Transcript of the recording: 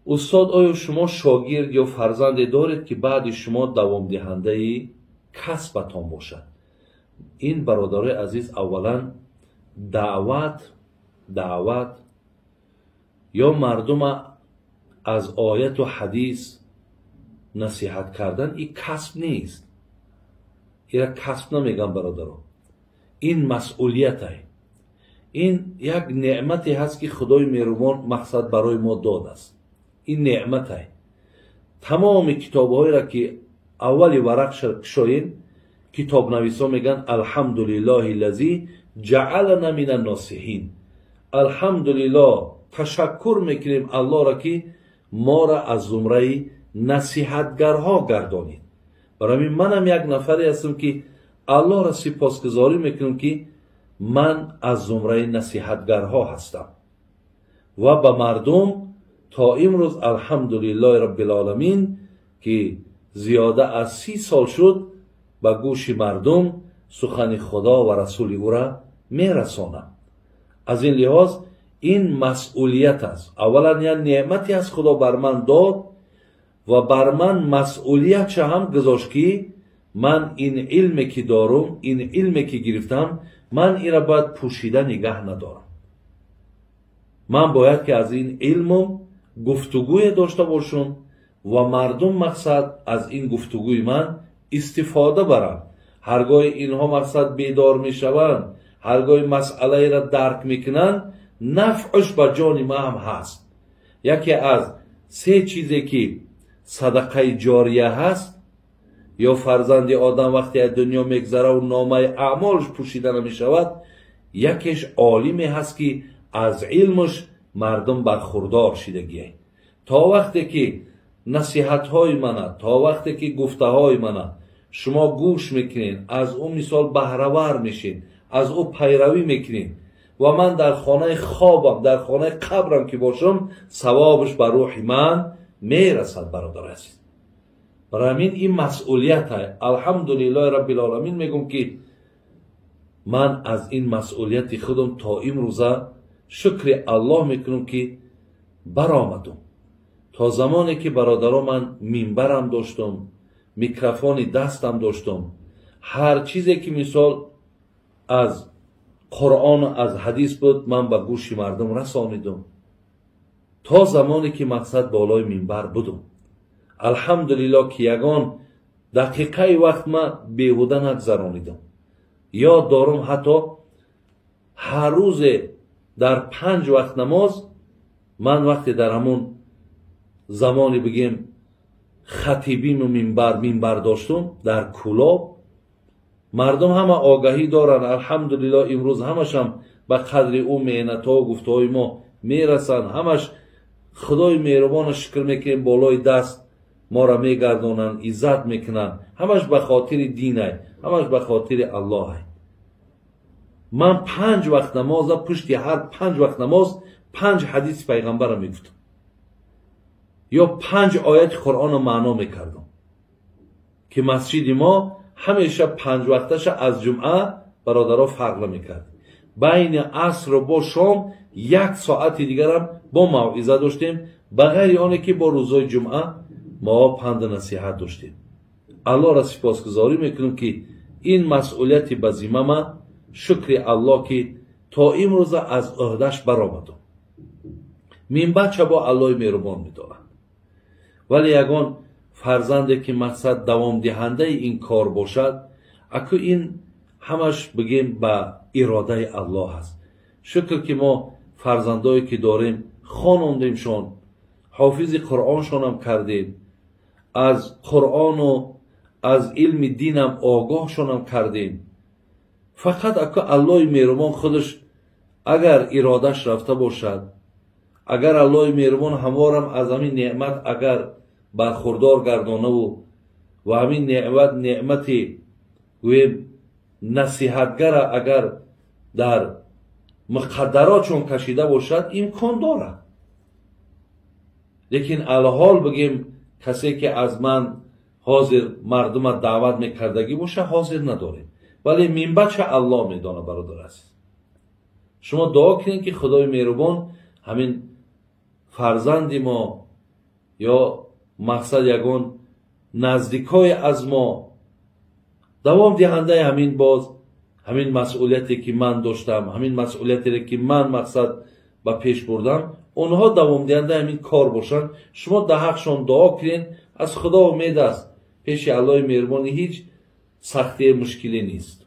استاد آیا شما شاگرد یا فرزند دارید که بعد شما دوام دهنده کسبتان باشد؟ این برادر عزیز اولا دعوت یا مردم از آیت و حدیث نصیحت کردن این کسب نیست. این کسب نمیگن برادران، این مسئولیت است. این یک نعمتی هست که خدای مهربان مقصد برای ما داده است. این نعمت است. تمام کتاب‌هایی را که اولی ورق شاین کتاب نویسا میگن الحمدلله الذی جعلنا من الناصحین. الحمدلله، تشکر میکنیم الله را که ما را از زمره نصیحتگرها گردانید. برای منم یک نفری هستم که الله را سپاسگزاری میکنم که من از زمره نصیحتگرها هستم و به مردم تا امروز الحمدلله رب العالمین که زیاده از 30 سال شد به گوش مردم سخن خدا و رسول او را میرسانم. از این لحاظ این مسئولیت است. اولا یک نعمتی از خدا بر من داد و بر من مسئولیت چه هم گذاشت که من این علمی که دارم، این علمی که گرفتم، من این را باید پوشیده نگه ندارم. من باید که از این علمم گفتگوی داشته باشم و مردم مقصد از این گفتگوی من استفاده برن. هرگاه اینها مقصد بیدار می شوند، هرگاه مسئله را درک میکنن، نفعش به جان ما هم هست. یکی از 3 چیزی که صدقه جاریه هست، یا فرزند آدم وقتی از دنیا میگذره و نامه اعمالش پوشیده نمی شود، یکیش عالمی هست که از علمش مردم برخوردار شدگیه. تا وقتی که نصیحت های منه، تا وقتی که گفته های منه شما گوش میکنین، از اون مثال بهره‌ور میشین، از او پیروی میکنین و من در خانه خوابم، در خانه قبرم که باشم، ثوابش بر روح من میرسد برادر عزیز. برای این مسئولیت است. الحمدلله رب العالمین میگم که من از این مسئولیت خودم تا امروزه شکر الله میکنم که برآمدم. تا زمانی که برادران من منبرم داشتم، میکروفون دستم داشتم، هر چیزی که مثال از قرآن و از حدیث بود من به گوش مردم رسانیدم. تا زمانی که مقصد بالای منبر بودم، الحمدلله که یگان دقیقه وقت من بیهوده نگذرانیدم. یاد دارم حتی هر روز در 5 وقت نماز من وقتی در همون زمانی بگیم خطیبیم و منبر داشتم در کلاب، مردم همه آگاهی دارن. الحمدلله امروز همش هم به قدر او مهنت ها و گفته های ما میرسن. همش خدای مهربان شکر میکنیم، بالای دست ما را میگردانن، عزت میکنن. همش به خاطر دینه، همش به خاطر الله. من 5 وقت نماز، پشت هر 5 وقت نماز 5 حدیث پیغمبر را میگفتم یا 5 آیت قرآن را معنا میکردم که مسجد ما همیشه 5 وقتش از جمعه برادرها فرق میکرد. بین عصر و با شام 1 ساعت دیگر هم با موعظه داشتیم، بغیر آنه که با روزای جمعه ما پند نصیحت داشتیم. الله را سپاسگزاری میکنم که این مسئولیت به ذمه من، شکر الله که تا امروز از عهده‌اش برآمدم. منبر چه با الله مهربان میدارد، ولی یگان فرزندی که مقصد دوام دهنده این کار باشد، اکو این همش بگیم به اراده الله هست. شکر که ما فرزندایی که داریم خواندیمشان، حافظ قرآنشان هم کردیم، از قرآن و از علم دینم آگاهشان هم کردیم. فقط اکو الله مهربان خودش اگر ارادش رفته باشد، اگر الله مهربان هموارم از همین نعمت اگر برخوردار گردانه و همین نعمتی نصیحتگر اگر در مقدرات چون کشیده باشد، امکان دارد. لیکن الحال بگیم کسی که از من حاضر مردم دعوت میکردگی باشه حاضر نداریم، ولی منبع چه الله میدانه برادر عزیز. شما دعا کنید که خدای مهربان همین فرزند ما ё мақсад ягон наздикҳое аз мо давом диҳандаи ҳамин боз ҳамин масъулияте ки ман доштам, ҳамин масъулиятере ки ман мақсад ба пеш бурдам, онҳо давомдиҳандаи ҳамин кор бошанд. шумо дар ҳаққшон дуо кунед. аз худо умед аст. пеши Аллоҳи меҳрубонӣ ҳеҷ сахтие мушкиле нест.